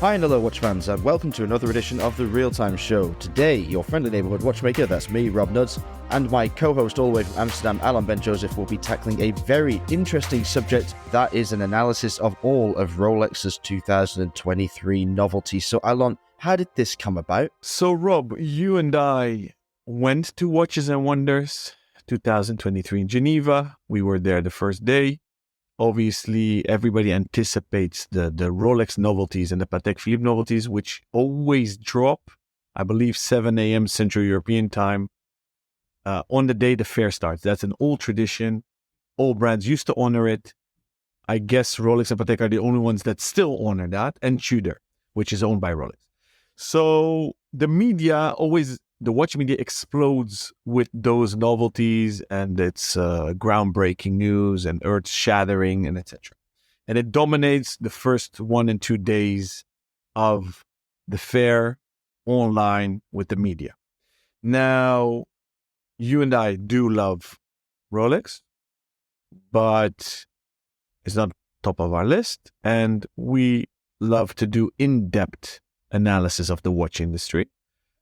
Hi and hello watch fans, and welcome to another edition of the Real Time Show. Today, your friendly neighbourhood watchmaker, that's me, Rob Nuds, and my co-host all the way from Amsterdam, Alan Ben Joseph, will be tackling a very interesting subject. That is an analysis of all of Rolex's 2023 novelty. So Alan, how did this come about? So Rob, you and I went to Watches and Wonders 2023 in Geneva. We were there the first day. Obviously, everybody anticipates the Rolex novelties and the Patek Philippe novelties, which always drop, I believe, 7 a.m. Central European time on the day the fair starts. That's an old tradition. All brands used to honor it. I guess Rolex and Patek are the only ones that still honor that, and Tudor, which is owned by Rolex. So the media the watch media explodes with those novelties, and it's groundbreaking news and earth-shattering and etc. And it dominates the first 1 and 2 days of the fair online with the media. Now, you and I do love Rolex, but it's not top of our list, and we love to do in-depth analysis of the watch industry.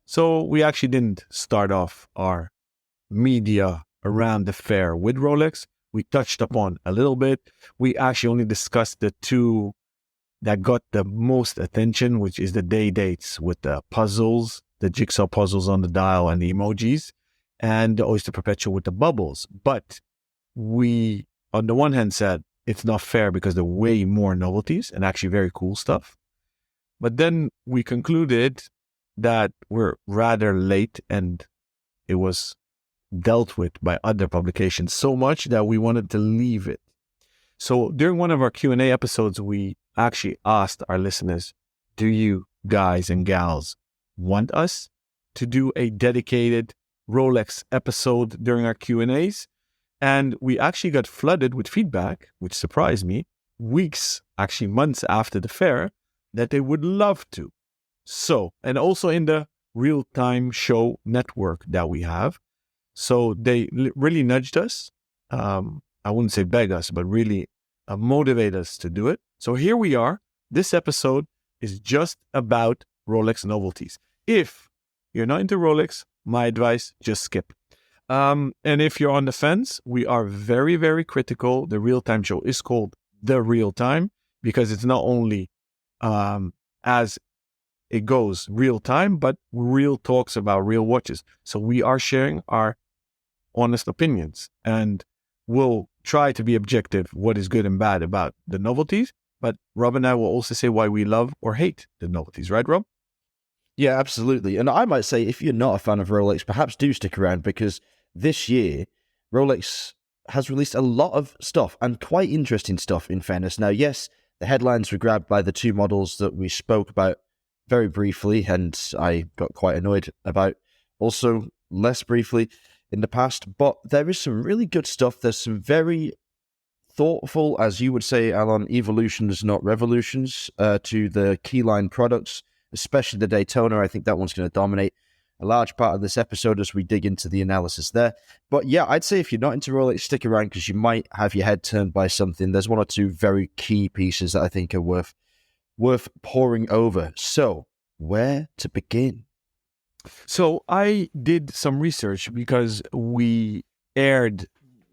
So we actually didn't start off our media around the fair with Rolex. We touched upon a little bit. We actually only discussed the two that got the most attention, which is the day dates with the puzzles, the jigsaw puzzles on the dial and the emojis, and the Oyster Perpetual with the bubbles. But we, on the one hand, said it's not fair because there are way more novelties and actually very cool stuff. But then we concluded that we're rather late, and it was dealt with by other publications so much that we wanted to leave it. So during one of our Q&A episodes, we actually asked our listeners, do you guys and gals want us to do a dedicated Rolex episode during our Q&As? And we actually got flooded with feedback, which surprised me, weeks, actually months after the fair, that they would love to. So, and also in the real-time show network that we have. So they really nudged us. I wouldn't say beg us, but really motivate us to do it. So here we are. This episode is just about Rolex novelties. If you're not into Rolex, my advice, just skip. And if you're on the fence, we are very, very critical. The real-time show is called The Real Time because it's not only as it goes real time, but real talks about real watches. So we are sharing our honest opinions, and we'll try to be objective, what is good and bad about the novelties. But Rob and I will also say why we love or hate the novelties. Right, Rob? Yeah, absolutely. And I might say, if you're not a fan of Rolex, perhaps do stick around, because this year, Rolex has released a lot of stuff, and quite interesting stuff, in fairness. Now, yes, the headlines were grabbed by the two models that we spoke about very briefly, and I got quite annoyed about also less briefly in the past. But there is some really good stuff. There's some very thoughtful, as you would say, Alan, evolutions, not revolutions, to the keyline products, especially the Daytona. I think that one's going to dominate a large part of this episode as we dig into the analysis there. But yeah, I'd say if you're not into Rolex, stick around because you might have your head turned by something. There's one or two very key pieces that I think are worth poring over. So, where to begin? So I did some research because we aired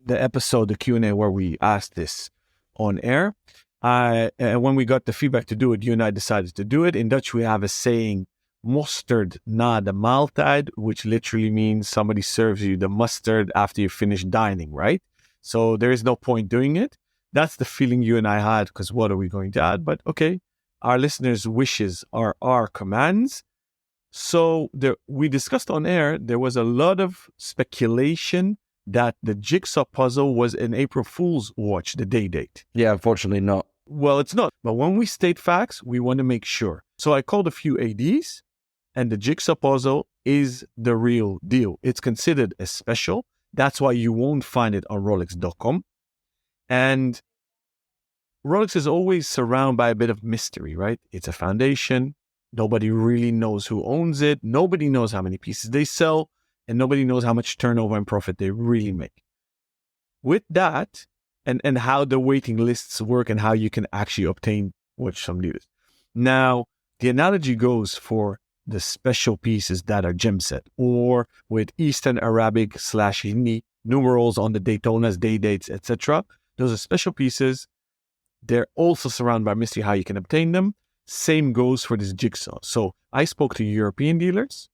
the episode, the Q&A, where we asked this on air. And when we got the feedback to do it, you and I decided to do it. In Dutch, we have a saying, mosterd na de maaltijd, which literally means somebody serves you the mustard after you finish dining, right? So there is no point doing it. That's the feeling you and I had, because what are we going to add? But okay, our listeners' wishes are our commands. So we discussed on air, there was a lot of speculation that the jigsaw puzzle was an April Fool's watch, the day date. Yeah, unfortunately not. Well, it's not. But when we state facts, we want to make sure. So I called a few ADs, and the jigsaw puzzle is the real deal. It's considered a special. That's why you won't find it on Rolex.com. And Rolex is always surrounded by a bit of mystery, right? It's a foundation. Nobody really knows who owns it. Nobody knows how many pieces they sell. And nobody knows how much turnover and profit they really make. With that, and how the waiting lists work and how you can actually obtain watch some leaders. Now, the analogy goes for the special pieces that are gem set, or with Eastern Arabic / Hindi numerals on the Daytonas, day dates, etc. Those are special pieces. They're also surrounded by mystery how you can obtain them. Same goes for this jigsaw. So I spoke to European dealers.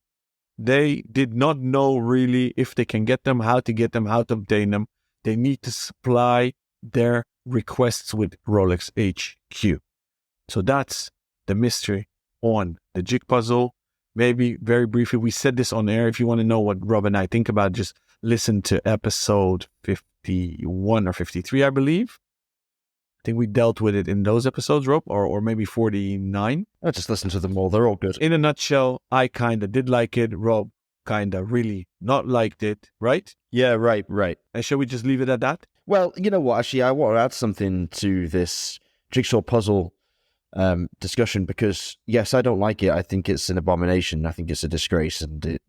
They did not know really if they can get them, how to get them, how to obtain them. They need to supply their requests with Rolex HQ. So that's the mystery on the jig puzzle. Maybe very briefly, we said this on air. If you want to know what Rob and I think about it, just listen to episode 51 or 53, I believe. I think we dealt with it in those episodes, Rob, or maybe 49. I just listen to them all. They're all good. In a nutshell, I kind of did like it. Rob kind of really not liked it, right? Yeah, right. And shall we just leave it at that? Well, you know what? Actually, I want to add something to this jigsaw puzzle discussion because, yes, I don't like it. I think it's an abomination. I think it's a disgrace, and it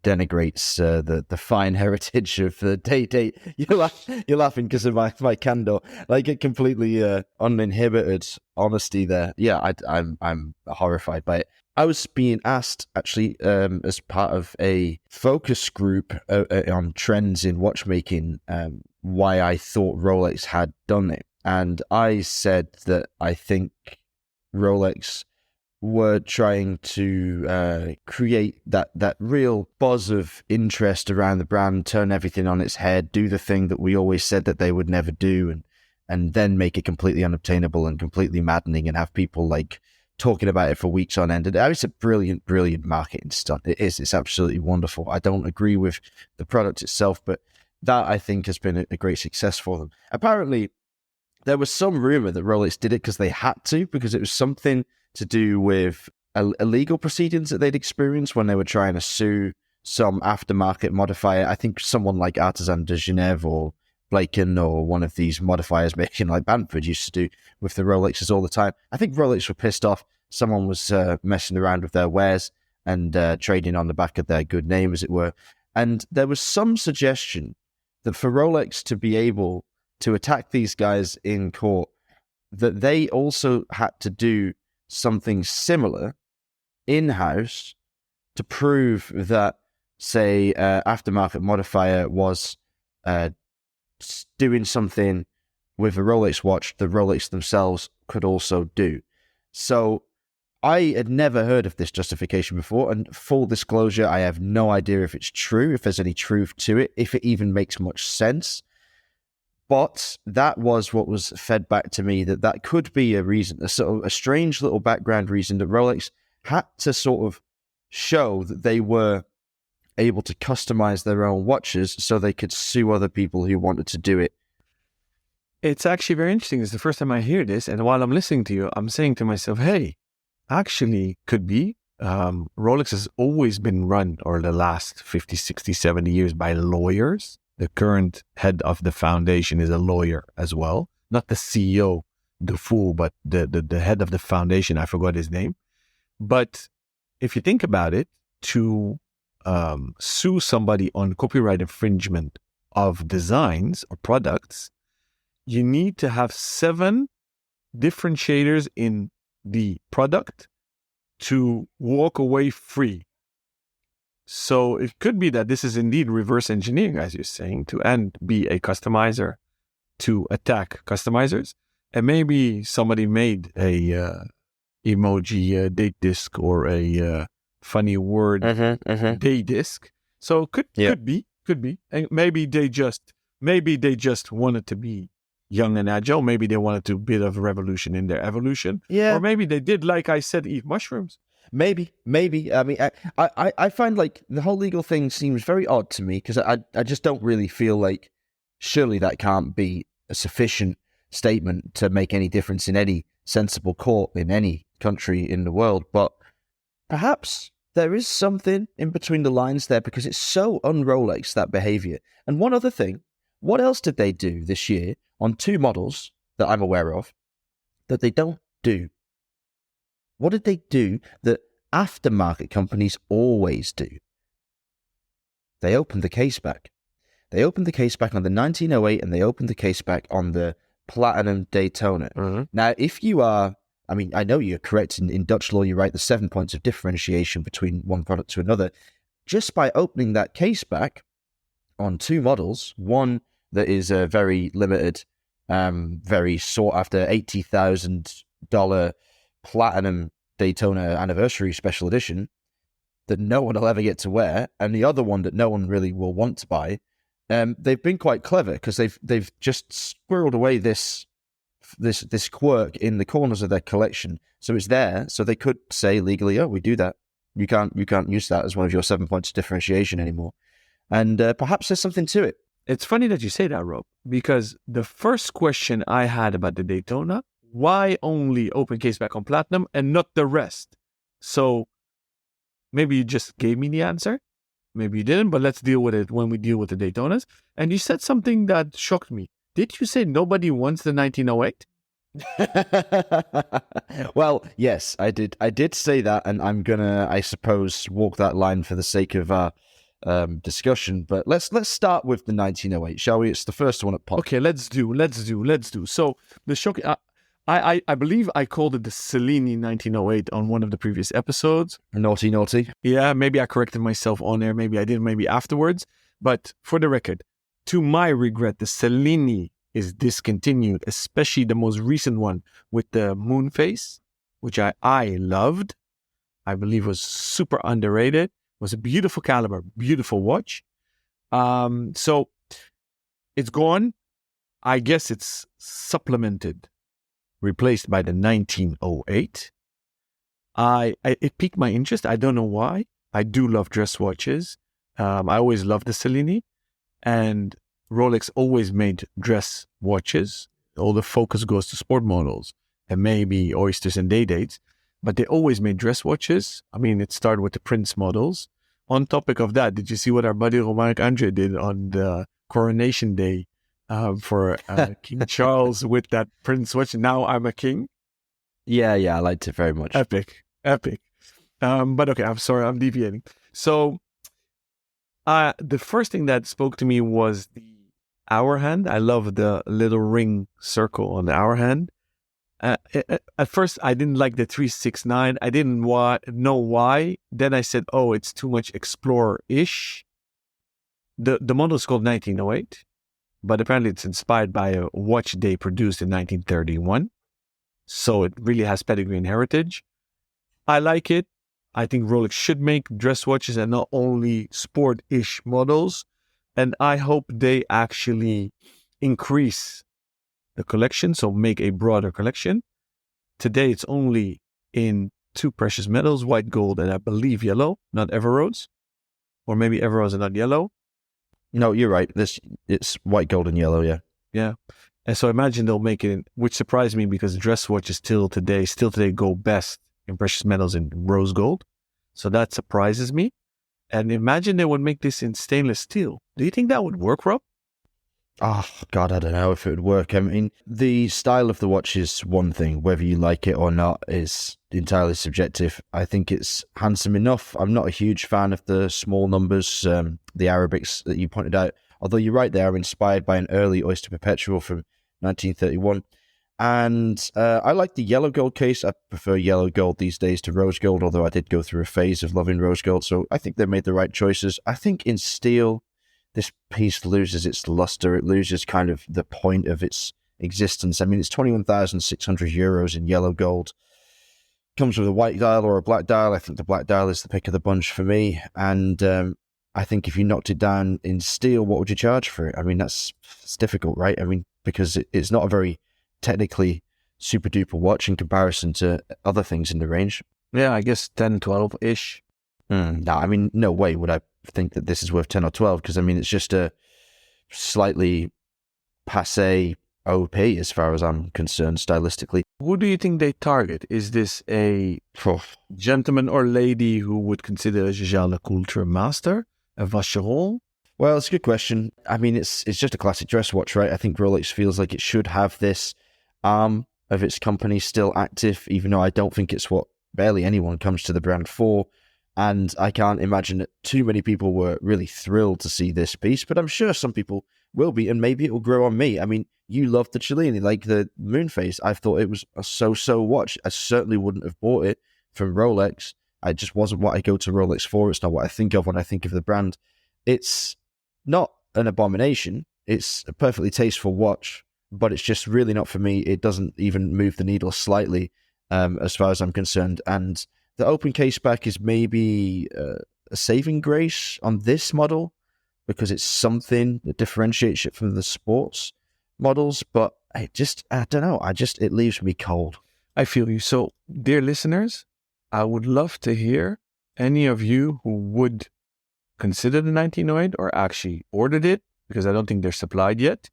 denigrates the fine heritage of the date. You're laughing because of my candor. Like, it completely uninhibited honesty there. Yeah, I'm horrified by it. I was being asked, actually, as part of a focus group on trends in watchmaking, why I thought Rolex had done it. And I said that I think Rolex were trying to create that real buzz of interest around the brand, turn everything on its head, do the thing that we always said that they would never do, and then make it completely unobtainable and completely maddening and have people like talking about it for weeks on end. And it's a brilliant marketing stunt. It is. It's absolutely wonderful. I don't agree with the product itself, but that I think has been a great success for them. Apparently, there was some rumor that Rolex did it because they had to, because it was something to do with illegal proceedings that they'd experienced when they were trying to sue some aftermarket modifier. I think someone like Artisan de Genève or Blaken or one of these modifiers making like Bamford used to do with the Rolexes all the time. I think Rolex were pissed off. Someone was messing around with their wares and trading on the back of their good name, as it were. And there was some suggestion that for Rolex to be able to attack these guys in court, that they also had to do something similar in-house to prove that, say, aftermarket modifier was doing something with a Rolex watch the Rolex themselves could also do. So I had never heard of this justification before, and full disclosure, I have no idea if it's true, if there's any truth to it, if it even makes much sense. But that was what was fed back to me, that could be a reason, a sort of a strange little background reason that Rolex had to sort of show that they were able to customize their own watches so they could sue other people who wanted to do it. It's actually very interesting. It's the first time I hear this, and while I'm listening to you, I'm saying to myself, hey, actually could be. Rolex has always been run, or the last 50, 60, 70 years, by lawyers. The current head of the foundation is a lawyer as well. Not the CEO, the fool, but the head of the foundation. I forgot his name. But if you think about it, to sue somebody on copyright infringement of designs or products, you need to have 7 differentiators in the product to walk away free. So it could be that this is indeed reverse engineering, as you're saying, to be a customizer to attack customizers. And maybe somebody made a emoji date disc or a funny word day disc. So could be. And maybe they just wanted to be young and agile. Maybe they wanted to bit of a revolution in their evolution. Yeah. Or maybe they did, like I said, eat mushrooms. Maybe. I mean, I find like the whole legal thing seems very odd to me because I just don't really feel like surely that can't be a sufficient statement to make any difference in any sensible court in any country in the world. But perhaps there is something in between the lines there because it's so un-Rolex, that behavior. And one other thing, what else did they do this year on 2 models that I'm aware of that they don't do? What did they do that aftermarket companies always do? They opened the case back. They opened the case back on the 1908 and they opened the case back on the Platinum Daytona. Mm-hmm. Now, if you are I mean, I know you're correct. In Dutch law, you write the 7 points of differentiation between one product to another. Just by opening that case back on two models, one that is a very limited, very sought after $80,000 platinum Daytona anniversary special edition that no one will ever get to wear, and the other one that no one really will want to buy. They've been quite clever because they've just squirreled away this quirk in the corners of their collection, so it's there. So they could say legally, "Oh, we do that. You can't use that as one of your 7 points of differentiation anymore." And perhaps there's something to it. It's funny that you say that, Rob, because the first question I had about the Daytona, why only open case back on platinum and not the rest? So maybe you just gave me the answer. Maybe you didn't, but let's deal with it when we deal with the Daytonas. And you said something that shocked me. Did you say nobody wants the 1908? Well, yes, I did. I did say that, and I'm gonna, I suppose, walk that line for the sake of our discussion. But let's start with the 1908, shall we? It's the first one at pop. Okay, let's do. So the shock. I believe I called it the Cellini 1908 on one of the previous episodes. Naughty. Yeah, maybe I corrected myself on there. Maybe I didn't. Maybe afterwards. But for the record, to my regret, the Cellini is discontinued, especially the most recent one with the moon face, which I loved. I believe was super underrated. Was a beautiful caliber, beautiful watch. So it's gone. I guess it's supplemented, replaced by the 1908. It piqued my interest. I don't know why. I do love dress watches. I always loved the Cellini, and Rolex always made dress watches. All the focus goes to sport models and maybe oysters and day dates, but they always made dress watches. I mean, it started with the Prince models. On topic of that, did you see what our buddy Romaric Andre did on the coronation day for King Charles with that Prince watch? Now I'm a king. Yeah, I liked it very much. Epic. But okay, I'm sorry, I'm deviating. So the first thing that spoke to me was the hour hand. I love the little ring circle on the hour hand. At first, I didn't like the 369. I didn't know why. Then I said, oh, it's too much Explorer-ish. The model is called 1908, but apparently it's inspired by a watch they produced in 1931. So it really has pedigree and heritage. I like it. I think Rolex should make dress watches and not only sport-ish models. And I hope they actually increase the collection, so make a broader collection. Today, it's only in two precious metals, white gold and I believe yellow, not Everose. Or maybe Everose and not yellow. No, you're right. It's white gold and yellow, yeah. Yeah. And so I imagine they'll make it, which surprised me because dress watches still today go best in precious metals in rose gold. So that surprises me. And imagine they would make this in stainless steel. Do you think that would work, Rob? Oh, God, I don't know if it would work. I mean, the style of the watch is one thing. Whether you like it or not is entirely subjective. I think it's handsome enough. I'm not a huge fan of the small numbers, the Arabics that you pointed out. Although you're right, they are inspired by an early Oyster Perpetual from 1931. And I like the yellow gold case. I prefer yellow gold these days to rose gold, although I did go through a phase of loving rose gold. So I think they made the right choices. I think in steel, this piece loses its luster. It loses kind of the point of its existence. I mean, it's 21,600 euros in yellow gold. Comes with a white dial or a black dial. I think the black dial is the pick of the bunch for me. And I think if you knocked it down in steel, what would you charge for it? I mean, it's difficult, right? I mean, because it's not a very technically super duper watch in comparison to other things in the range. Yeah, I guess 10, 12-ish. No, I mean, no way would I think that this is worth 10 or 12 because, I mean, it's just a slightly passé OP as far as I'm concerned stylistically. Who do you think they target? Is this a gentleman or lady who would consider a Jaeger LeCoultre master, a Vacheron? Well, it's a good question. I mean, it's just a classic dress watch, right? I think Rolex feels like it should have this arm of its company still active, even though I don't think it's what barely anyone comes to the brand for. And I can't imagine that too many people were really thrilled to see this piece, but I'm sure some people will be, and maybe it will grow on me. I mean, you love the Cellini, like the Moonface. I thought it was a so-so watch. I certainly wouldn't have bought it from Rolex. It just wasn't what I go to Rolex for. It's not what I think of when I think of the brand. It's not an abomination. It's a perfectly tasteful watch, but it's just really not for me. It doesn't even move the needle slightly, as far as I'm concerned. And the open case back is maybe a saving grace on this model because it's something that differentiates it from the sports models. But I don't know. It leaves me cold. I feel you. So, dear listeners, I would love to hear any of you who would consider the 1908 or actually ordered it, because I don't think they're supplied yet.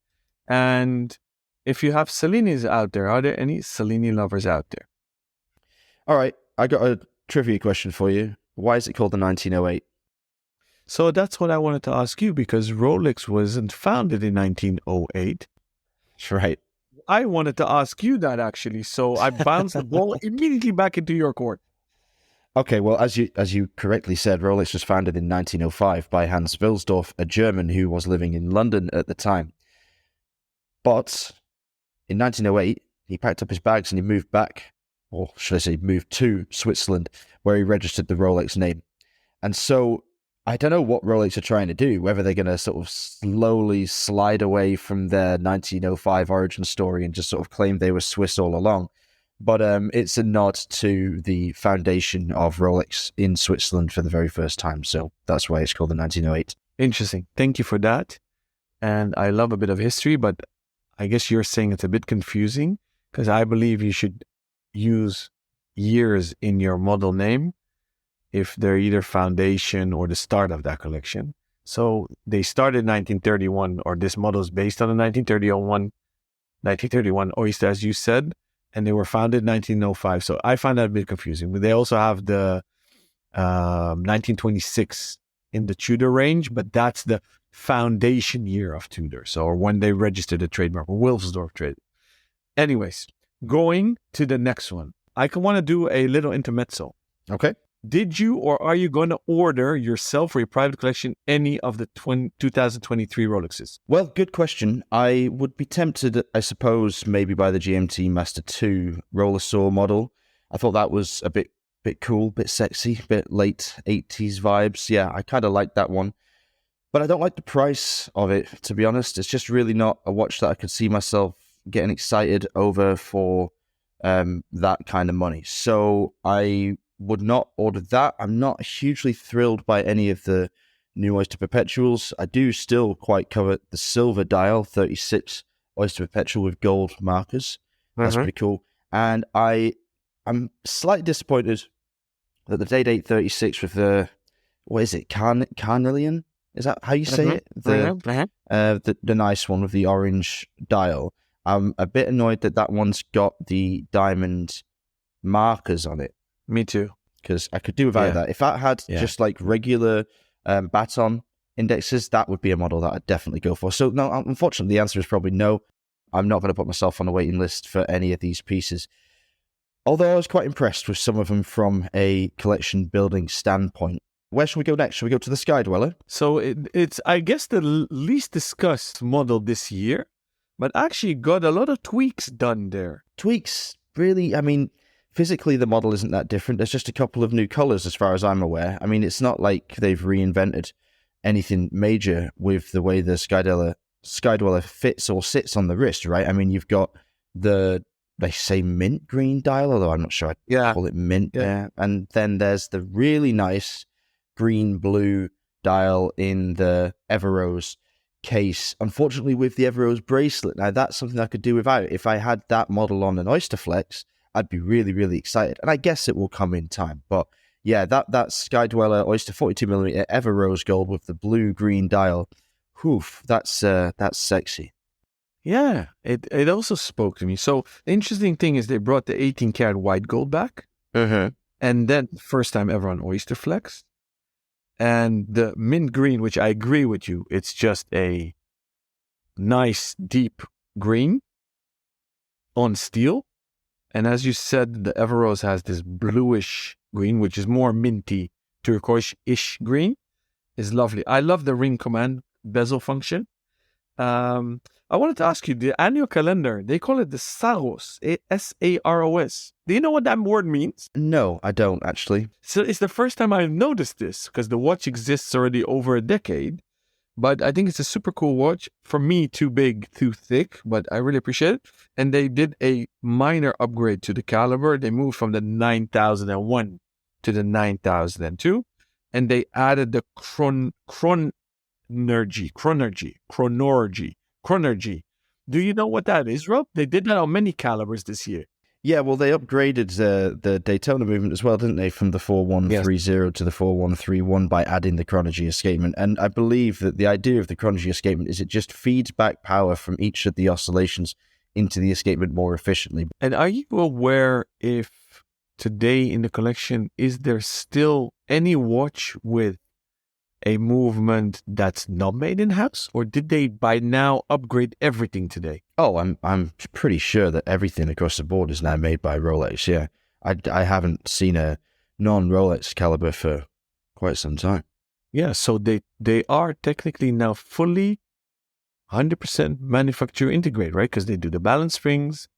And if you have Cellinis out there, are there any Cellini lovers out there? All right, I got a trivia question for you. Why is it called the 1908? So that's what I wanted to ask you, because Rolex wasn't founded in 1908. That's right. I wanted to ask you that, actually. So I bounced the ball immediately back into your court. Okay, well, as you correctly said, Rolex was founded in 1905 by Hans Wilsdorf, a German who was living in London at the time. But in 1908, he packed up his bags and he moved back, or should I say moved to Switzerland, where he registered the Rolex name. And so I don't know what Rolex are trying to do, whether they're going to sort of slowly slide away from their 1905 origin story and just sort of claim they were Swiss all along. But it's a nod to the foundation of Rolex in Switzerland for the very first time. So that's why it's called the 1908. Interesting. Thank you for that. And I love a bit of history, but I guess you're saying it's a bit confusing, because I believe you should use years in your model name if they're either foundation or the start of that collection. So they started 1931, or this model is based on the 1931 Oyster, as you said, and they were founded in 1905. So I find that a bit confusing. But they also have the 1926 in the Tudor range, but that's the foundation year of Tudor. So, or when they registered the trademark, Wilsdorf trade. Anyways, going to the next one. I want to do a little intermezzo. Okay. Did you or are you going to order yourself for your private collection any of the 2023 Rolexes? Well, good question. I would be tempted, I suppose, maybe by the GMT Master 2 roller saw model. I thought that was a bit cool, bit sexy, bit late 80s vibes. Yeah, I kind of like that one. But I don't like the price of it, to be honest. It's just really not a watch that I could see myself getting excited over for that kind of money. So I would not order that. I'm not hugely thrilled by any of the new Oyster Perpetuals. I do still quite covet the silver dial 36 Oyster Perpetual with gold markers. That's pretty cool. And I'm slightly disappointed that the Day-Date 36 with the, what is it, Carnelian? Is that how you say it? The nice one with the orange dial. I'm a bit annoyed that one's got the diamond markers on it. Me too. Because I could do without that. If that had just like regular baton indexes, that would be a model that I'd definitely go for. So no, unfortunately, the answer is probably no. I'm not going to put myself on a waiting list for any of these pieces. Although I was quite impressed with some of them from a collection building standpoint. Where should we go next? Should we go to the Sky Dweller? So it's, I guess, the least discussed model this year, but actually got a lot of tweaks done there. Tweaks, really? I mean, physically the model isn't that different. There's just a couple of new colors as far as I'm aware. I mean, it's not like they've reinvented anything major with the way the Sky Dweller fits or sits on the wrist, right? I mean, you've got they say mint green dial, although I'm not sure I'd call it mint there. And then there's the really nice green-blue dial in the Everose case. Unfortunately, with the Everose bracelet, now that's something I could do without. If I had that model on an Oyster Flex, I'd be really, really excited. And I guess it will come in time. But yeah, that Sky Dweller Oyster 42mm Everose gold with the blue-green dial, that's sexy. Yeah, it also spoke to me. So the interesting thing is they brought the 18 karat white gold back. And then first time ever on Oyster Flex. And the mint green, which I agree with you, it's just a nice deep green on steel. And as you said, the Everose has this bluish green, which is more minty, turquoise-ish green. Is lovely. I love the ring command bezel function. I wanted to ask you, the annual calendar, they call it the Saros, Saros. Do you know what that word means? No, I don't actually. So it's the first time I've noticed this because the watch exists already over a decade. But I think it's a super cool watch. For me, too big, too thick, but I really appreciate it. And they did a minor upgrade to the caliber. They moved from the 9001 to the 9002. And they added the chronergy. Do you know what that is, Rob? They did that on many calibers this year. Yeah, well, they upgraded the Daytona movement as well, didn't they? From the 4130 to the 4131 by adding the chronergy escapement. And I believe that the idea of the chronergy escapement is it just feeds back power from each of the oscillations into the escapement more efficiently. And are you aware if today in the collection, is there still any watch with a movement that's not made in-house? Or did they by now upgrade everything today? Oh, I'm pretty sure that everything across the board is now made by Rolex, yeah. I haven't seen a non-Rolex caliber for quite some time. Yeah, so they are technically now fully 100% manufacturer integrated, right? Because they do the balance springs,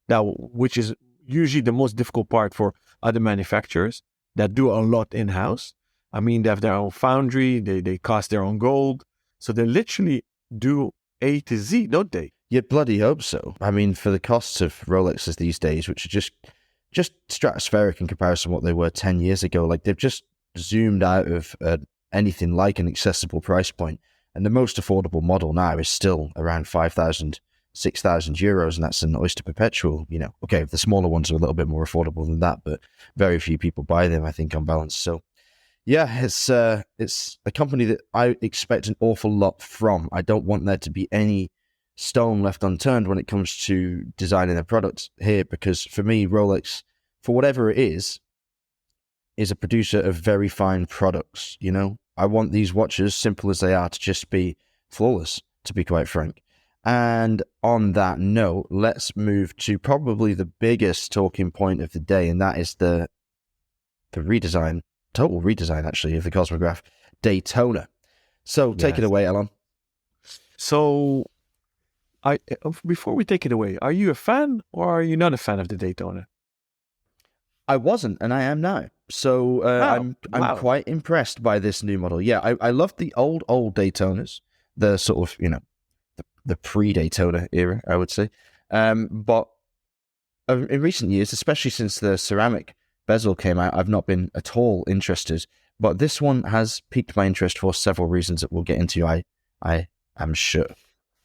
now, which is usually the most difficult part for other manufacturers that do a lot in-house. I mean, they have their own foundry, they cast their own gold. So they literally do A to Z, don't they? You bloody hope so. I mean, for the costs of Rolexes these days, which are just stratospheric in comparison to what they were 10 years ago, like they've just zoomed out of anything like an accessible price point. And the most affordable model now is still around 5,000, 6,000 euros, and that's an Oyster Perpetual. You know, okay, the smaller ones are a little bit more affordable than that, but very few people buy them, I think, on balance. So yeah, it's a company that I expect an awful lot from. I don't want there to be any stone left unturned when it comes to designing their products here, because for me, Rolex, for whatever it is a producer of very fine products. You know, I want these watches, simple as they are, to just be flawless, to be quite frank. And on that note, let's move to probably the biggest talking point of the day, and that is the redesign. Total redesign, actually, of the Cosmograph Daytona. So take it away, Alon. So, before we take it away, are you a fan or are you not a fan of the Daytona? I wasn't, and I am now. So I'm quite impressed by this new model. Yeah, I love the old Daytonas, the sort of, you know, the pre-Daytona era, I would say. But in recent years, especially since the ceramic bezel came out, I've not been at all interested, but this one has piqued my interest for several reasons that we'll get into, I am sure.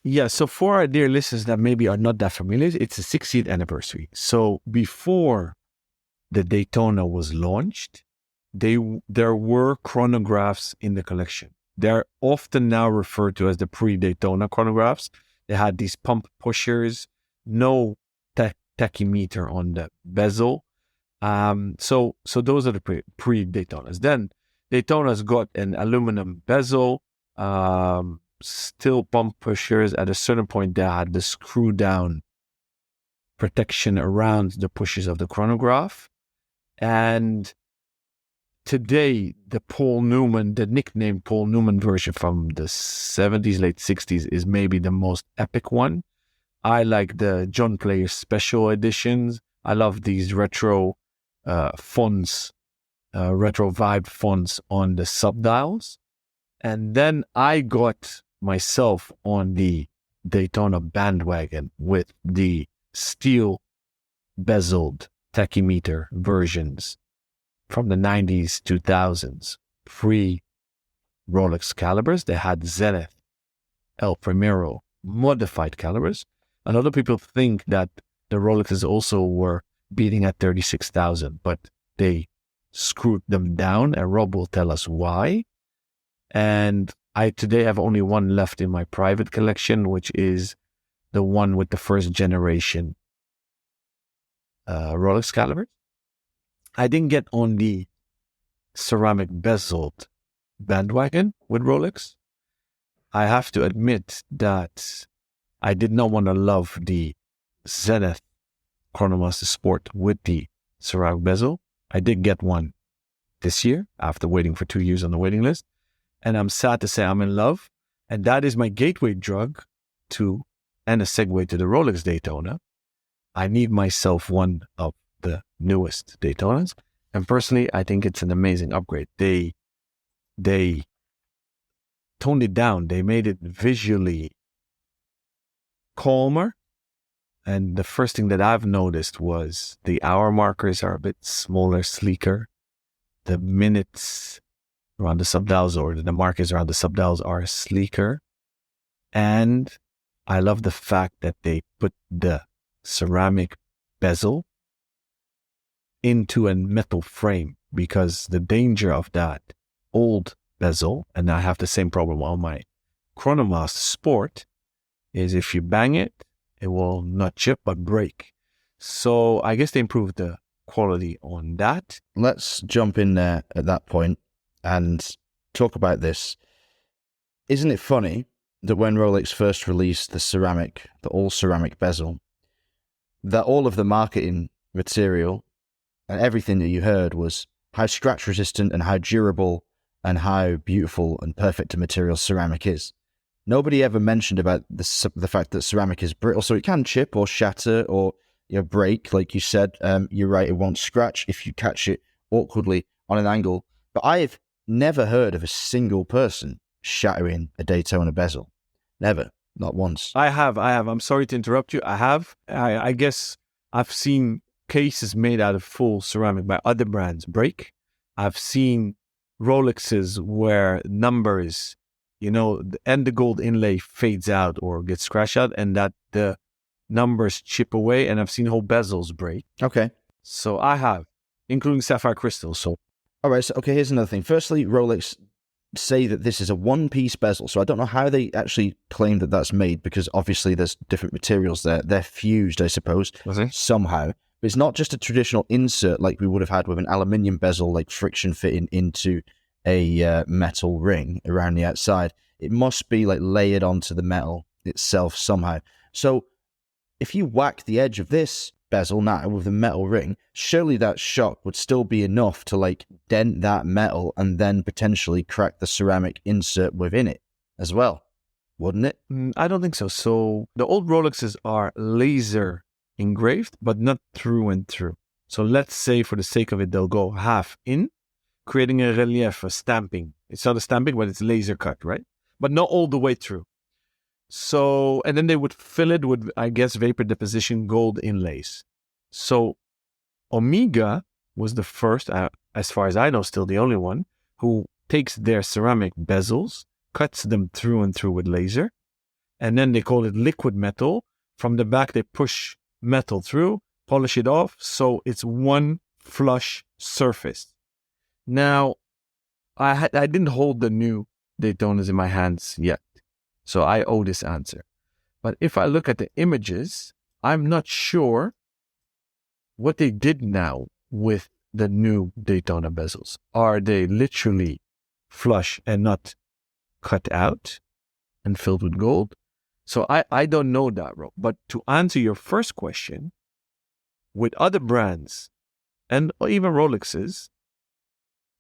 Yeah, so for our dear listeners that maybe are not that familiar, it's a 60th anniversary. So before the Daytona was launched, there were chronographs in the collection. They're often now referred to as the pre-Daytona chronographs. They had these pump pushers, no tachymeter on the bezel. So those are the pre-Daytonas. Then Daytona's got an aluminum bezel, still pump pushers. At a certain point, they had the screw down protection around the pushes of the chronograph. And today, the nicknamed Paul Newman version from the 70s, late 60s is maybe the most epic one. I like the John Player special editions. I love these retro fonts, retro vibe fonts on the subdials. And then I got myself on the Daytona bandwagon with the steel bezeled tachymeter versions from the 90s, 2000s, pre-Rolex calibers. They had Zenith, El Primero, modified calibers. And other people think that the Rolexes also were beating at 36,000, but they screwed them down, and Rob will tell us why. And I today have only one left in my private collection, which is the one with the first generation Rolex calibers. I didn't get on the ceramic bezeled bandwagon with Rolex. I have to admit that I did not want to love the Zenith Chronomaster Sport with the ceramic bezel. I did get one this year after waiting for 2 years on the waiting list. And I'm sad to say I'm in love. And that is my gateway drug to, and a segue to the Rolex Daytona, I need myself one of the newest Daytonas. And personally, I think it's an amazing upgrade. They toned it down. They made it visually calmer. And the first thing that I've noticed was the hour markers are a bit smaller, sleeker. The minutes around the subdials or the markers around the subdials are sleeker. And I love the fact that they put the ceramic bezel into a metal frame, because the danger of that old bezel, and I have the same problem on my Chronomaster Sport, is if you bang it, it will not chip but break. So I guess they improved the quality on that. Let's jump in there at that point and talk about this. Isn't it funny that when Rolex first released the all ceramic bezel, that all of the marketing material and everything that you heard was how scratch resistant and how durable and how beautiful and perfect a material ceramic is. Nobody ever mentioned about the fact that ceramic is brittle, so it can chip or shatter or break. Like you said, you're right, it won't scratch if you catch it awkwardly on an angle. But I've never heard of a single person shattering a Daytona bezel. Never. Not once. I have. I'm sorry to interrupt you. I guess I've seen cases made out of full ceramic by other brands break. I've seen Rolexes where numbers, and the gold inlay fades out or gets scratched out, and that the numbers chip away, and I've seen whole bezels break. Okay. So I have, including sapphire crystal. So, all right. So, okay, here's another thing. Firstly, Rolex say that this is a one-piece bezel, so I don't know how they actually claim that that's made, because obviously there's different materials there. They're fused, I suppose, somehow. But it's not just a traditional insert like we would have had with an aluminium bezel, like friction fitting into a metal ring around the outside. It must be like layered onto the metal itself somehow. So if you whack the edge of this bezel now with a metal ring, surely that shock would still be enough to like dent that metal and then potentially crack the ceramic insert within it as well, wouldn't it? I don't think so. So the old Rolexes are laser engraved, but not through and through. So let's say for the sake of it, they'll go half in, creating a relief, a stamping. It's not a stamping, but it's laser cut, right? But not all the way through. So, and then they would fill it with, I guess, vapor deposition gold inlays. So Omega was the first, as far as I know, still the only one, who takes their ceramic bezels, cuts them through and through with laser, and then they call it liquid metal. From the back, they push metal through, polish it off, so it's one flush surface. Now, I didn't hold the new Daytonas in my hands yet, so I owe this answer. But if I look at the images, I'm not sure what they did now with the new Daytona bezels. Are they literally flush and not cut out and filled with gold? So I don't know that, Rob. But to answer your first question, with other brands and even Rolexes,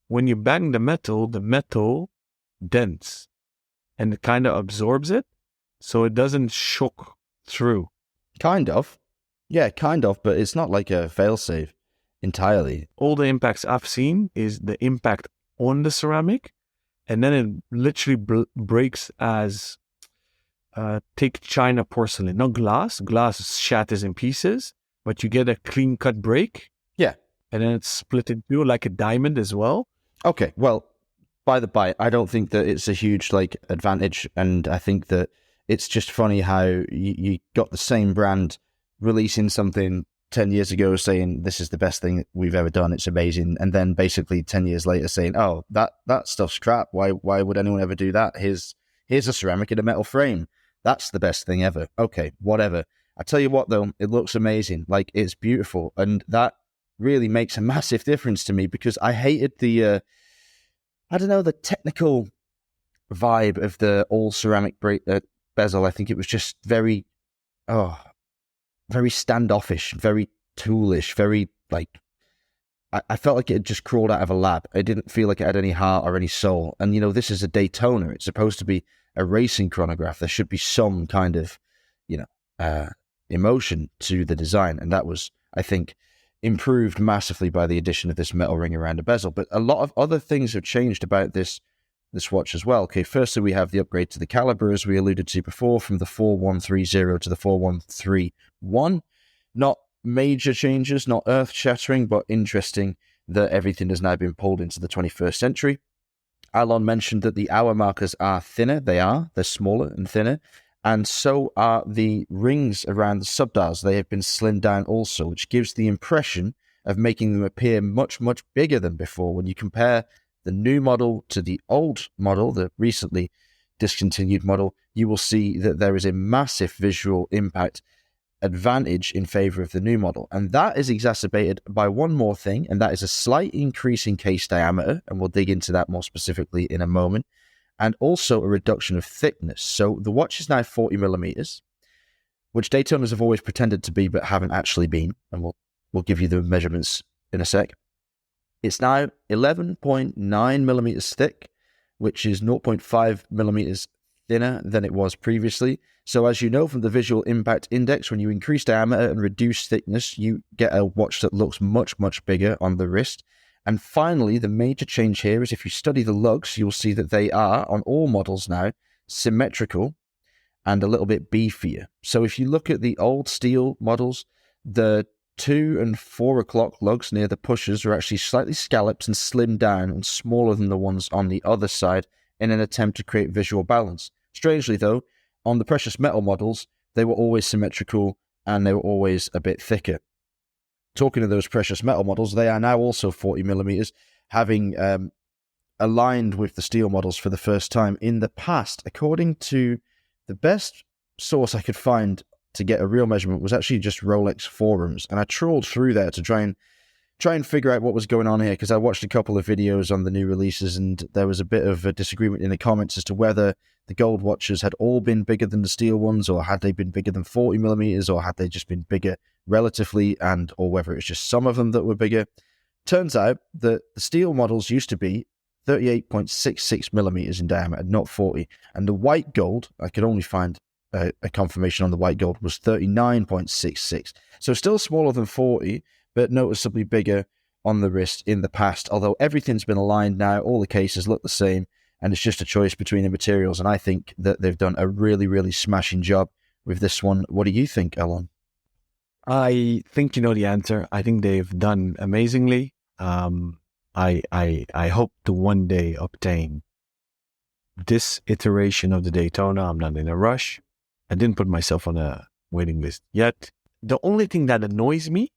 when you bang the metal dents and it kind of absorbs it, so it doesn't shock through. Kind of. Yeah, kind of, but it's not like a failsafe entirely. All the impacts I've seen is the impact on the ceramic, and then it literally breaks as, take China porcelain, not glass. Glass shatters in pieces, but you get a clean-cut break. Yeah. And then it's split in two like a diamond as well. Okay, well, by the by, I don't think that it's a huge advantage, and I think that it's just funny how you got the same brand releasing something 10 years ago saying this is the best thing we've ever done, it's amazing, and then basically 10 years later saying, oh, that stuff's crap, why would anyone ever do that? Here's a ceramic in a metal frame, that's the best thing ever. Okay, whatever. I tell you what though, it looks amazing, it's beautiful, and that really makes a massive difference to me, because I hated the the technical vibe of the all ceramic bezel. I think it was just very standoffish, very toolish, very I felt like it had just crawled out of a lab. It didn't feel like it had any heart or any soul. And, this is a Daytona. It's supposed to be a racing chronograph. There should be some kind of, emotion to the design. And that was, I think, improved massively by the addition of this metal ring around the bezel. But a lot of other things have changed about this watch as well. Okay, firstly, we have the upgrade to the caliber, as we alluded to before, from the 4130 to the 4131. Not major changes, not earth-shattering, but interesting that everything has now been pulled into the 21st century. Alon mentioned that the hour markers are thinner. They're smaller and thinner. And so are the rings around the subdials. They have been slimmed down also, which gives the impression of making them appear much, much bigger than before. When you compare the new model to the old model, the recently discontinued model, you will see that there is a massive visual impact advantage in favor of the new model. And that is exacerbated by one more thing, and that is a slight increase in case diameter, and we'll dig into that more specifically in a moment, and also a reduction of thickness. So the watch is now 40 millimeters, which Daytonas have always pretended to be but haven't actually been, and we'll give you the measurements in a sec. It's now 11.9 millimeters thick, which is 0.5 millimeters thinner than it was previously. So as you know from the visual impact index, when you increase diameter and reduce thickness, you get a watch that looks much, much bigger on the wrist. And finally, the major change here is if you study the lugs, you'll see that they are, on all models now, symmetrical and a little bit beefier. So if you look at the old steel models, the 2 and 4 o'clock lugs near the pushers are actually slightly scalloped and slimmed down and smaller than the ones on the other side in an attempt to create visual balance. Strangely though, on the precious metal models, they were always symmetrical and they were always a bit thicker. Talking of those precious metal models, they are now also 40 millimeters, having aligned with the steel models for the first time. In the past, according to the best source I could find to get a real measurement, was actually just Rolex forums, and I trawled through there to try and figure out what was going on here, because I watched a couple of videos on the new releases, and there was a bit of a disagreement in the comments as to whether the gold watches had all been bigger than the steel ones, or had they been bigger than 40 millimeters, or had they just been bigger relatively, or whether it was just some of them that were bigger. Turns out that the steel models used to be 38.66 millimeters in diameter, not 40, and the white gold, I could only find a confirmation on the white gold, was 39.66. So still smaller than 40, but noticeably bigger on the wrist in the past. Although everything's been aligned now, all the cases look the same, and it's just a choice between the materials. And I think that they've done a really, really smashing job with this one. What do you think, Elon? I think you know the answer. I think they've done amazingly. I hope to one day obtain this iteration of the Daytona. I'm not in a rush. I didn't put myself on a waiting list yet. The only thing that annoys me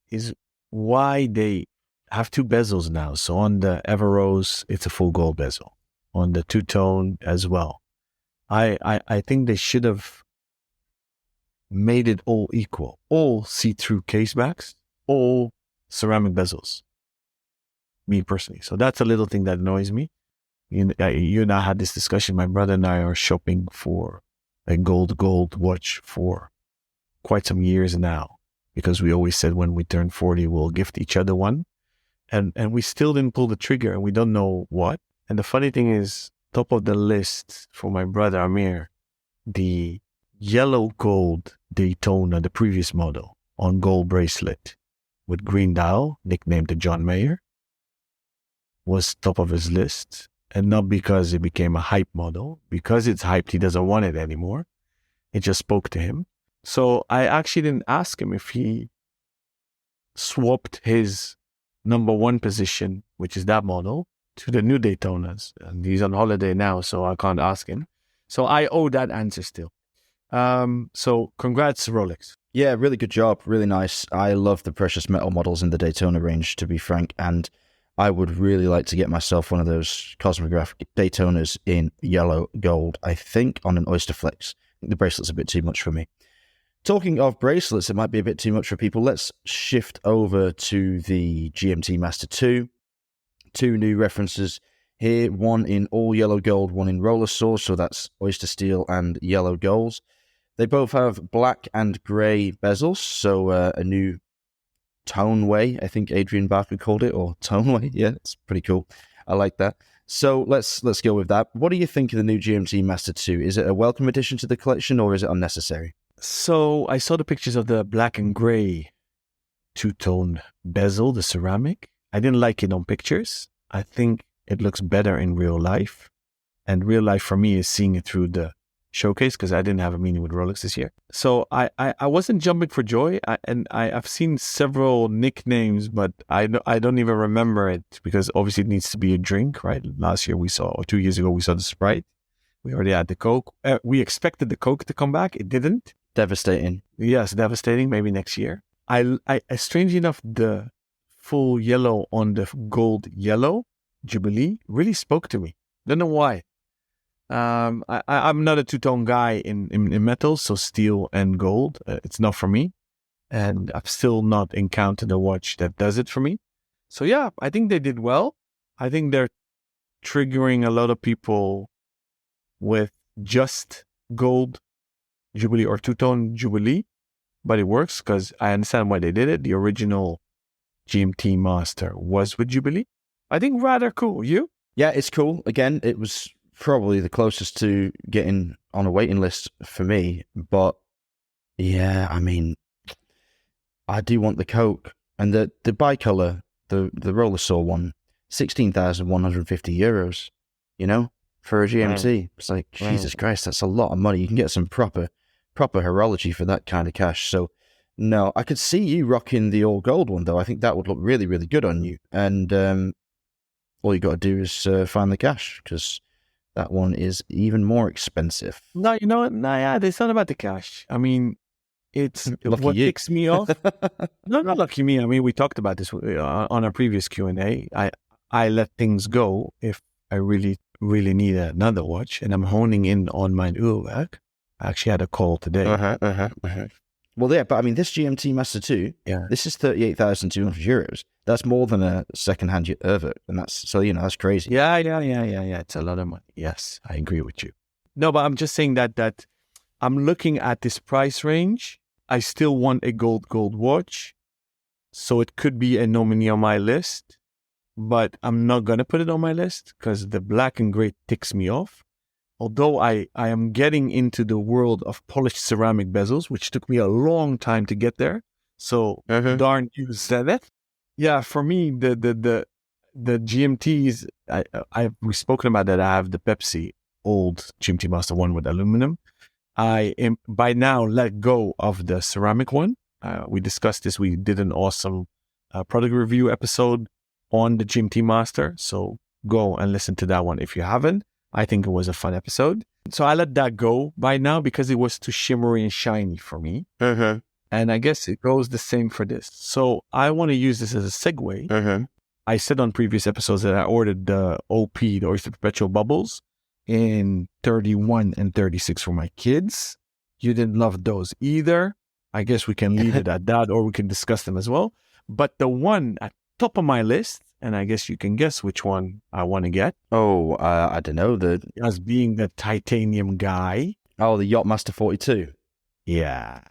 is why they have two bezels now. So on the Everose, it's a full gold bezel. On the two-tone as well. I think they should have made it all equal. All see-through casebacks, all ceramic bezels. Me personally. So that's a little thing that annoys me. You and I had this discussion. My brother and I are shopping for a gold watch for quite some years now, because we always said when we turn 40, we'll gift each other one. And we still didn't pull the trigger, and we don't know what. And the funny thing is, top of the list for my brother Amir, the yellow gold Daytona, the previous model, on gold bracelet with green dial, nicknamed the John Mayer, was top of his list. And not because it became a hype model. Because it's hyped, he doesn't want it anymore. It just spoke to him. So I actually didn't ask him if he swapped his number one position, which is that model, to the new Daytonas. And he's on holiday now, so I can't ask him. So I owe that answer still. So congrats, Rolex. Yeah, really good job. Really nice. I love the precious metal models in the Daytona range, to be frank, and I would really like to get myself one of those cosmographic Daytonas in yellow gold, I think, on an Oyster Flex. I think the bracelet's a bit too much for me. Talking of bracelets, it might be a bit too much for people. Let's shift over to the GMT Master 2. Two new references here, one in all yellow gold, one in roller source, so that's oyster steel and yellow golds. They both have black and grey bezels, so a new Tone Way. I think Adrian Barker called it, or Tone Way. Yeah, it's pretty cool. I like that. So let's go with that. What do you think of the new GMT Master 2? Is it a welcome addition to the collection, or is it unnecessary? So I saw the pictures of the black and gray two-tone bezel, the ceramic. I didn't like it on pictures. I think it looks better in real life. And real life for me is seeing it through the showcase, because I didn't have a meeting with Rolex this year. So I wasn't jumping for joy. I've seen several nicknames, but I don't even remember it, because obviously it needs to be a drink, right? Last year or 2 years ago, we saw the Sprite. We already had the Coke. We expected the Coke to come back. It didn't. Devastating. Yes, devastating. Maybe next year. I strangely enough, the full yellow on the gold yellow Jubilee really spoke to me. Don't know why. I'm not a two-tone guy in metals, so steel and gold, it's not for me. And I've still not encountered a watch that does it for me. So yeah, I think they did well. I think they're triggering a lot of people with just gold Jubilee or two-tone Jubilee, but it works because I understand why they did it. The original GMT Master was with Jubilee. I think rather cool. You? Yeah, it's cool. Again, it was probably the closest to getting on a waiting list for me. But yeah, I mean, I do want the Coke. And the bicolor, the Rolesaur one, 16,150 euros, you know, for a GMT. Wow. It's like, Jesus Christ, that's a lot of money. You can get some proper horology for that kind of cash. So no, I could see you rocking the all gold one though. I think that would look really, really good on you. And all you got to do is find the cash, because that one is even more expensive. No, you know what? No, yeah, it's not about the cash. I mean, it's what ticks me off. No, not lucky me. I mean, we talked about this on our previous Q&A. I let things go if I really, really need another watch, and I'm honing in on my Uhrwerk. I actually had a call today. Well, yeah, but I mean, this GMT Master 2, this is 38,200 euros. That's more than a second-hand Uhrwerk, and that's crazy. Yeah. It's a lot of money. Yes, I agree with you. No, but I'm just saying that I'm looking at this price range. I still want a gold watch, so it could be a nominee on my list, but I'm not gonna put it on my list because the black and gray ticks me off. Although I am getting into the world of polished ceramic bezels, which took me a long time to get there. So darn you said it. Yeah, for me, the GMTs, we've spoken about that. I have the Pepsi old GMT Master 1 with aluminum. I am by now let go of the ceramic one. We discussed this. We did an awesome product review episode on the GMT Master. So go and listen to that one if you haven't. I think it was a fun episode. So I let that go by now because it was too shimmery and shiny for me. And I guess it goes the same for this. So I want to use this as a segue. I said on previous episodes that I ordered the OP, the Oyster Perpetual Bubbles, in 31 and 36 for my kids. You didn't love those either. I guess we can leave it at that, or we can discuss them as well. But the one at top of my list, and I guess you can guess which one I want to get. Oh, I don't know. As being the titanium guy. Oh, the Yachtmaster 42. Yeah.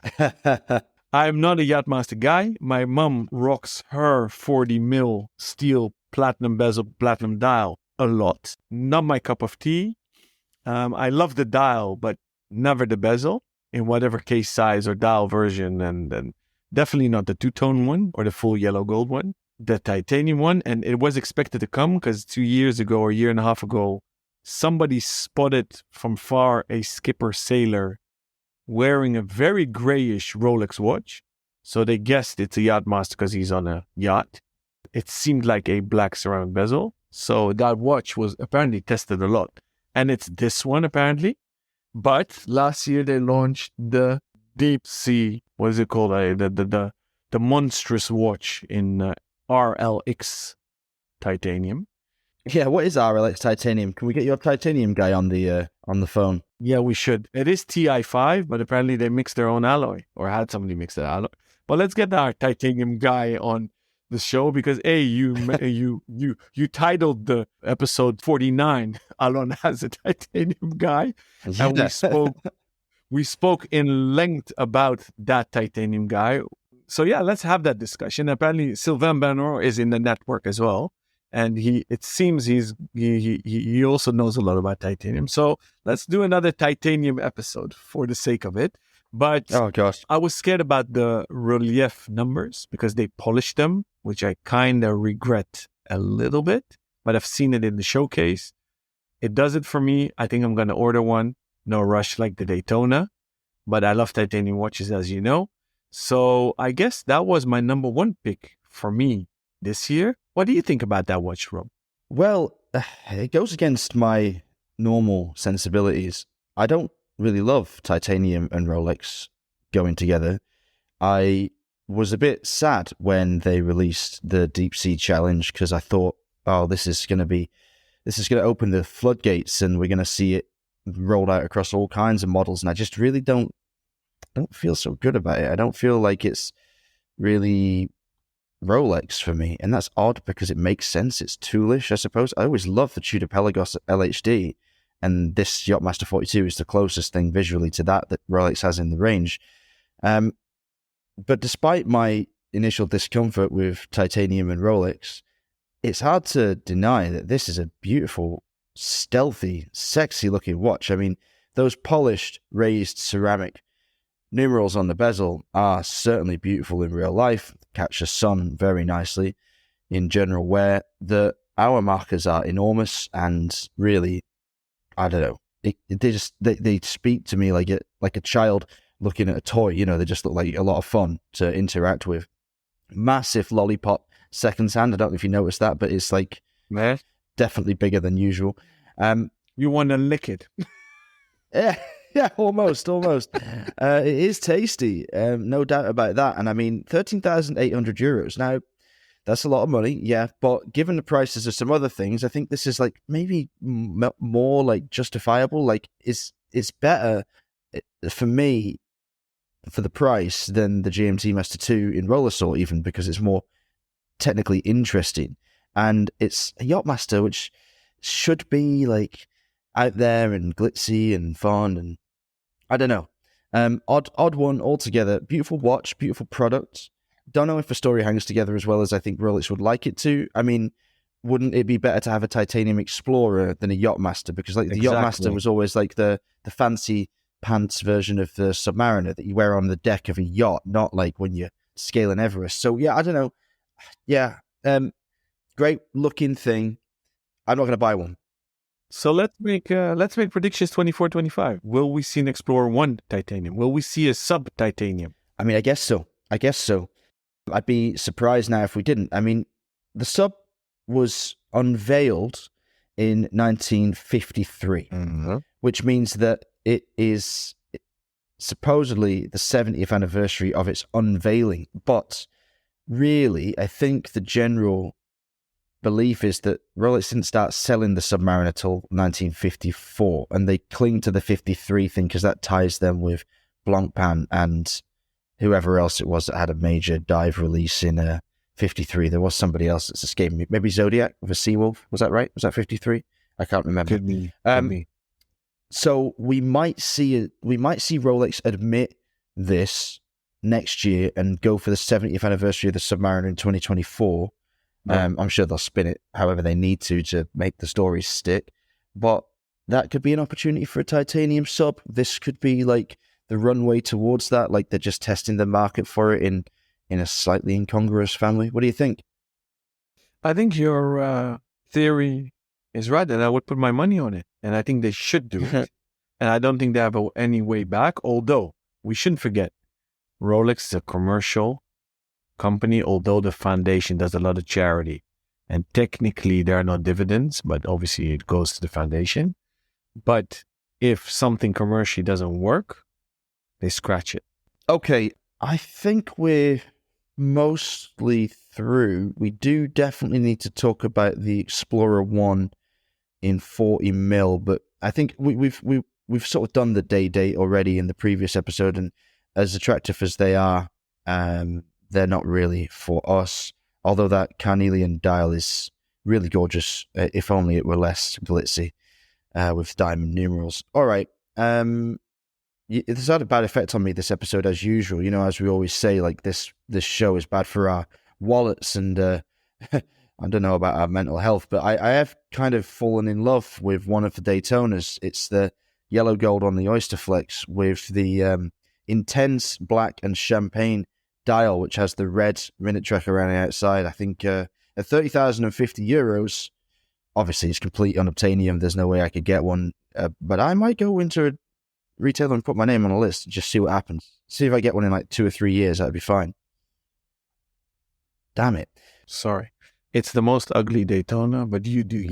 I'm not a Yachtmaster guy. My mom rocks her 40 mil steel platinum bezel, platinum dial a lot. Not my cup of tea. I love the dial, but never the bezel in whatever case size or dial version. And definitely not the two-tone one or the full yellow gold one. The titanium one, and it was expected to come because 2 years ago or a year and a half ago, somebody spotted from far a skipper sailor wearing a very grayish Rolex watch. So they guessed it's a Yachtmaster because he's on a yacht. It seemed like a black ceramic bezel. So that watch was apparently tested a lot. And it's this one apparently. But last year they launched the deep sea, what is it called? The monstrous watch in RLX titanium. Yeah, what is RLX titanium? Can we get your titanium guy on the phone? Yeah, we should. It is TI5, but apparently they mixed their own alloy, or had somebody mix that alloy. But let's get our titanium guy on the show because you titled the episode 49 Alon as a titanium guy, and we spoke in length about that titanium guy. So yeah, let's have that discussion. Apparently, Sylvain Benor is in the network as well, and it seems he also knows a lot about titanium. So let's do another titanium episode for the sake of it. But Oh gosh. I was scared about the relief numbers because they polished them, which I kind of regret a little bit. But I've seen it in the showcase. It does it for me. I think I'm going to order one. No rush like the Daytona. But I love titanium watches, as you know. So I guess that was my number one pick for me this year. What do you think about that watch, Rob? Well, it goes against my normal sensibilities. I don't really love titanium and Rolex going together. I was a bit sad when they released the Deep Sea Challenge because I thought, oh, this is going to open the floodgates and we're going to see it rolled out across all kinds of models. And I just really don't feel so good about it. I don't feel like it's really Rolex for me. And that's odd because it makes sense. It's toolish, I suppose. I always loved the Tudor Pelagos LHD. And this Yachtmaster 42 is the closest thing visually to that Rolex has in the range. But despite my initial discomfort with titanium and Rolex, it's hard to deny that this is a beautiful, stealthy, sexy-looking watch. I mean, those polished, raised ceramic numerals on the bezel are certainly beautiful in real life, catch the sun very nicely in general wear. The hour markers are enormous and really, I don't know, they speak to me like a child looking at a toy. You know, they just look like a lot of fun to interact with. Massive lollipop seconds hand. I don't know if you noticed that, but it's like definitely bigger than usual. You want to lick it? Yeah, almost. It is tasty, no doubt about that. And I mean, 13,800 euros. Now, that's a lot of money, yeah. But given the prices of some other things, I think this is like maybe more like justifiable. Like, it's better for me for the price than the GMT Master 2 in Roller Sort, even because it's more technically interesting. And it's a Yachtmaster, which should be like out there and glitzy and fun, and I don't know. Odd one altogether. Beautiful watch, beautiful product. Don't know if the story hangs together as well as I think Rolex would like it to. I mean, wouldn't it be better to have a Titanium Explorer than a Yachtmaster? Because like the Yachtmaster was always like the fancy pants version of the Submariner that you wear on the deck of a yacht, not like when you're scaling Everest. So yeah, I don't know. Yeah, great looking thing. I'm not going to buy one. So let's make predictions 24-25. Will we see an Explorer 1 titanium? Will we see a sub titanium? I mean, I guess so. I'd be surprised now if we didn't. I mean, the sub was unveiled in 1953, which means that it is supposedly the 70th anniversary of its unveiling. But really, I think the general belief is that Rolex didn't start selling the Submariner till 1954, and they cling to the 53 thing because that ties them with Blancpain and whoever else it was that had a major dive release in 53. There was somebody else that's escaping me. Maybe Zodiac with a Seawolf. Was that right? Was that 53? I can't remember. Could be. So we might see Rolex admit this next year and go for the 70th anniversary of the Submariner in 2024. I'm sure they'll spin it however they need to make the story stick. But that could be an opportunity for a titanium sub. This could be like the runway towards that. Like they're just testing the market for it in a slightly incongruous family. What do you think? I think your theory is right, and I would put my money on it. And I think they should do it. And I don't think they have any way back. Although we shouldn't forget, Rolex is a commercial company, although the foundation does a lot of charity. And technically there are no dividends, but obviously it goes to the foundation. But if something commercially doesn't work, they scratch it. Okay, I think we're mostly through. We do definitely need to talk about the Explorer 1 in 40 mil, but I think we've sort of done the date already in the previous episode, and as attractive as they are, they're not really for us. Although that carnelian dial is really gorgeous, if only it were less glitzy with diamond numerals. All right. It's had a bad effect on me this episode, as usual. You know, as we always say, like this show is bad for our wallets and I don't know about our mental health, but I have kind of fallen in love with one of the Daytonas. It's the yellow gold on the Oyster Flex with the intense black and champagne dial, which has the red minute tracker around the outside. I think at 30,050 euros, obviously it's complete unobtainium. There's no way I could get one, but I might go into a retailer and put my name on a list and just see what happens. See if I get one in like 2 or 3 years. That'd be fine. Damn it. Sorry. It's the most ugly Daytona, but you do you.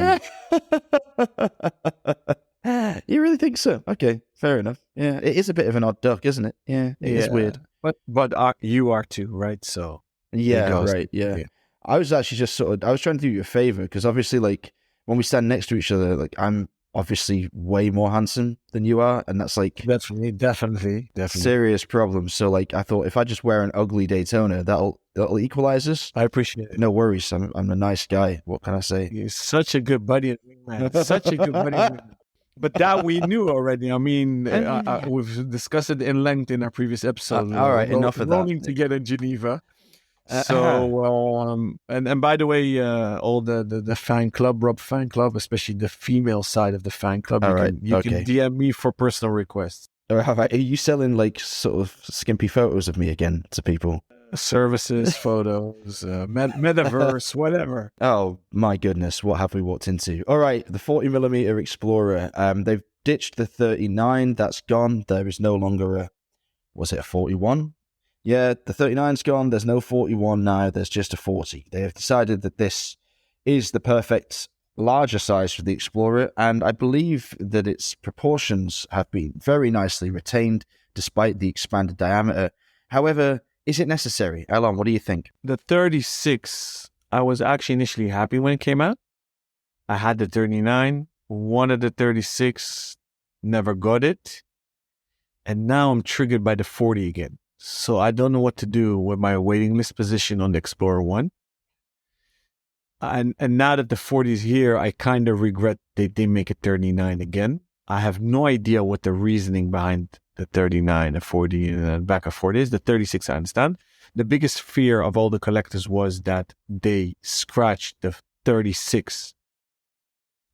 You really think so? Okay, fair enough. Yeah, it is a bit of an odd duck, isn't it? Yeah, it is weird. But you are too, right? So yeah, right. Yeah. I was actually just I was trying to do you a favor because obviously, like when we stand next to each other, like I'm obviously way more handsome than you are, and that's like definitely serious problem. So like I thought if I just wear an ugly Daytona, that'll equalize us. I appreciate it. No worries. I'm a nice guy. What can I say? You're such a good buddy, man. Such a good buddy. But that we knew already. I mean, we've discussed it in length in our previous episode. All right, enough of that. Rolling together in Geneva. So, and by the way, all the fan club, Rob fan club, especially the female side of the fan club, you can DM me for personal requests. All right. Are you selling like sort of skimpy photos of me again to people? Services, photos, metaverse, whatever. Oh my goodness, what have we walked into? All right, the 40mm Explorer. They've ditched the 39. That's gone. There is no longer was it a 41? Yeah, the 39's gone. There's no 41 now. There's just a 40. They have decided that this is the perfect larger size for the Explorer, and I believe that its proportions have been very nicely retained despite the expanded diameter. However, is it necessary? Alon, what do you think? The 36, I was actually initially happy when it came out. I had the 39, wanted the 36, never got it. And now I'm triggered by the 40 again. So I don't know what to do with my waiting list position on the Explorer 1. And now that the 40 is here, I kind of regret they didn't make it 39 again. I have no idea what the reasoning behind the 39, the 40, and the back of 40 is. The 36, I understand. The biggest fear of all the collectors was that they scratched the 36.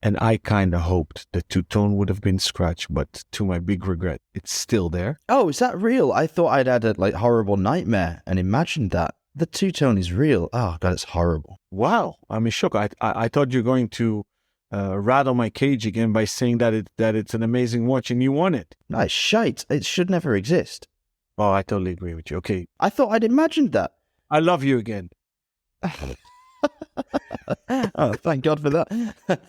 And I kind of hoped the two-tone would have been scratched, but to my big regret, it's still there. Oh, is that real? I thought I'd had a horrible nightmare and imagined that. The two-tone is real. Oh, God, it's horrible. Wow. I'm in shock. I thought you were going to rattle my cage again by saying that it's an amazing watch and you want it. No, it's shite. It should never exist. Oh, I totally agree with you. Okay. I thought I'd imagined that. I love you again. Oh, thank God for that.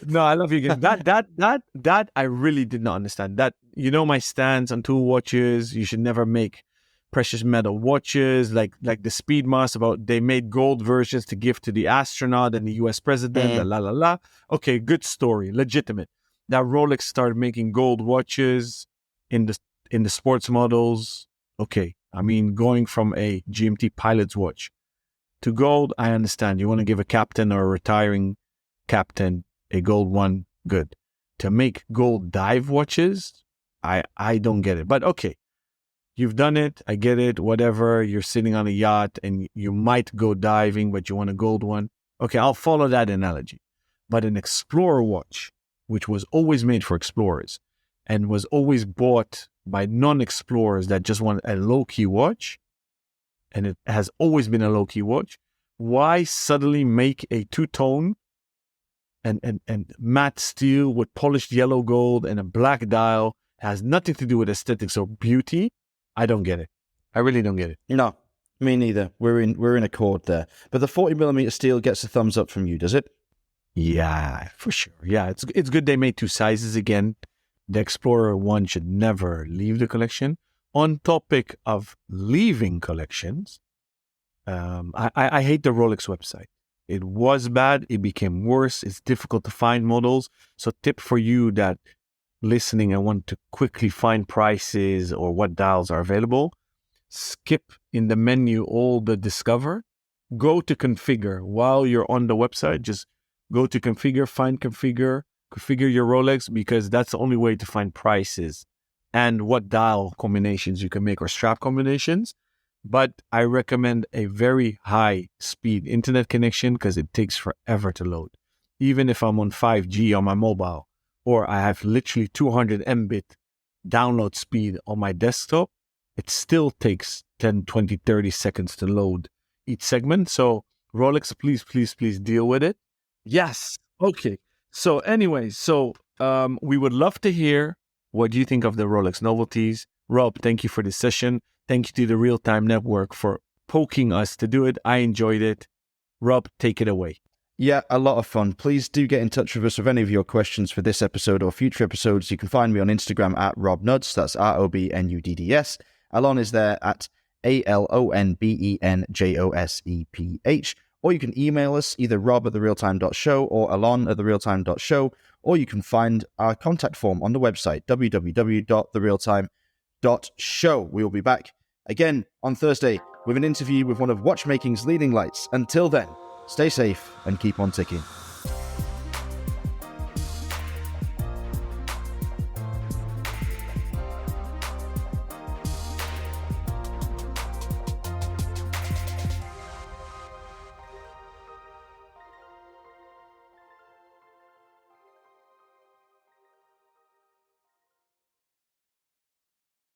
No, I love you again. That I really did not understand. That, you know, my stance on tool watches, you should never make precious metal watches like the Speedmaster, about they made gold versions to give to the astronaut and the US president, la. Okay, good story, legitimate. That Rolex started making gold watches in the sports models. Okay, I mean, going from a GMT pilot's watch to gold, I understand. You want to give a captain or a retiring captain a gold one, good. To make gold dive watches, I don't get it. But okay, you've done it. I get it. Whatever. You're sitting on a yacht and you might go diving, but you want a gold one. Okay, I'll follow that analogy. But an Explorer watch, which was always made for explorers and was always bought by non-explorers that just want a low-key watch, and it has always been a low-key watch, why suddenly make a two-tone and matte steel with polished yellow gold and a black dial? It has nothing to do with aesthetics or beauty. I don't get it. I really don't get it. No, me neither. We're in accord there. But the 40mm steel gets a thumbs up from you, does it? Yeah, for sure. Yeah, it's good they made two sizes again. The Explorer 1 should never leave the collection. On topic of leaving collections, I hate the Rolex website. It was bad. It became worse. It's difficult to find models. So tip for you that listening and want to quickly find prices or what dials are available, skip in the menu all the discover. Go to configure. While you're on the website, just go to configure, find configure your Rolex, because that's the only way to find prices and what dial combinations you can make or strap combinations. But I recommend a very high speed internet connection because it takes forever to load. Even if I'm on 5G on my mobile, or I have literally 200 Mbit download speed on my desktop, it still takes 10, 20, 30 seconds to load each segment. So Rolex, please deal with it. Yes. Okay. So anyway, we would love to hear what you think of the Rolex novelties. Rob, thank you for this session. Thank you to the Real Time Network for poking us to do it. I enjoyed it. Rob, take it away. Yeah, a lot of fun. Please do get in touch with us with any of your questions for this episode or future episodes. You can find me on Instagram at RobNuds. That's ROBNUDDS. Alon is there at ALONBENJOSEPH. Or you can email us, either rob@therealtime.show or alon@therealtime.show. Or you can find our contact form on the website, www.therealtime.show. We will be back again on Thursday with an interview with one of watchmaking's leading lights. Until then, stay safe and keep on ticking.